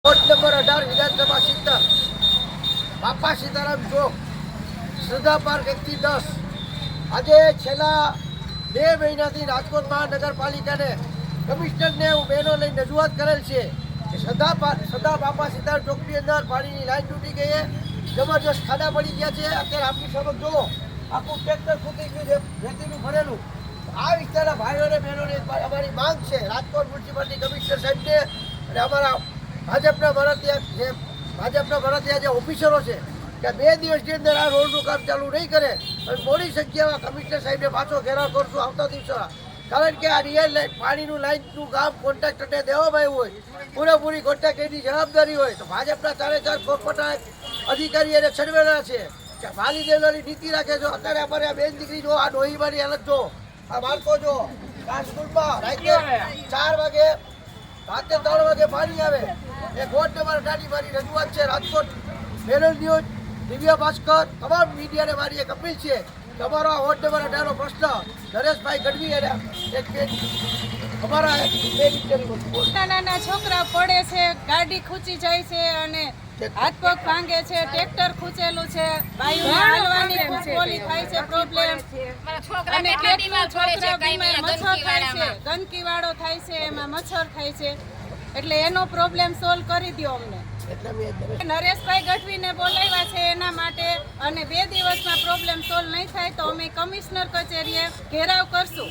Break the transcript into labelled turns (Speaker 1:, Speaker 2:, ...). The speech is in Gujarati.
Speaker 1: વોર્ડ નંબર 18 વિધાનસભા સીટર બાપા સીતારામ ચોક શ્રદ્ધા પાર્ક 1 થી 10 આજે છેલ્લા 2 મહિનાથી રાજકોટ મહાનગરપાલિકાને કમિશનરને બહેનો લઈને રજૂઆત કરેલ છે કે શ્રદ્ધા બાપા સીતારામ ચોકની અંદર પાણીની લાઈન તૂટી ગઈ છે, જબરજસ્ત ખાડા પડી ગયા છે। અત્યારે આપની સમક્ષ જુઓ, આખું ટ્રેક્ટર ખૂટી ગયું છે, રેતીનું ભરેલું। આ વિસ્તારના ભાઈઓ અને બહેનોને અમારી માંગ છે રાજકોટ મ્યુનિસિપાલિટી કમિશનર સાહેબને અને અમારા ભાજપના ભરતીયા જે ઓફિસરો છે કે 2 દિવસની અંદર આ રોડનું કામ ચાલુ નહીં કરે અને મોડી સંખ્યામાં કમિશનર સાહેબને પાછો ઘેરાવ કરશું આવતા દિવસોમાં। કારણ કે આ રિયલ પાણીનું લાઇનનું કામ કોન્ટ્રાક્ટરને દેવામાં આવ્યું હોય, પૂરેપૂરી કોન્ટ્રાક્ટરની જવાબદારી હોય, તો ભાજપના 4 કોર્પોરેટ અધિકારી એને છડવેલા છે કે માલી દેવલાની નીતિ રાખે છો। અત્યારે અમારે આ બેન દીકરી જો, આ ડોહીમાની હાલત જો, આ બાળકો જો, આ સ્કૂલમાં રાતે 4 વાગે રાતે 3 વાગે પાણી આવે। એ વોર્ડ નંબર 18 મારી રજૂઆત છે। રાજકોટ મેરલ ન્યૂઝ, દિવ્ય ભાસ્કર, તમામ મીડિયાને મારી એક અપીલ છે કે અમારો આ વોર્ડ નંબર 18નો પ્રશ્ન નરેશભાઈ ગઢવી અને અમારા
Speaker 2: નાના છોકરા પડે છે, ગાડી ખૂંચી જાય છે અને હાથ પગ ભાંગે છે, ટ્રેક્ટર ખૂંચેલું છે, બાયુને હાલવાની ખૂબ ઓલી થાય છે પ્રોબ્લેમ અને કેટલા છોકરા બીમાર મચ્છર થાય છે, ગંદકી વાળો થાય છે, એમાં મચ્છર થાય છે, એટલે એનો પ્રોબ્લેમ સોલ્વ કરી દો અમને। નરેશભાઈ ગઢવીને બોલાવ્યા છે એના માટે, અને 2 દિવસમાં પ્રોબ્લેમ સોલ્વ નહીં થાય તો અમે કમિશનર કચેરીએ ઘેરાવ કરશું।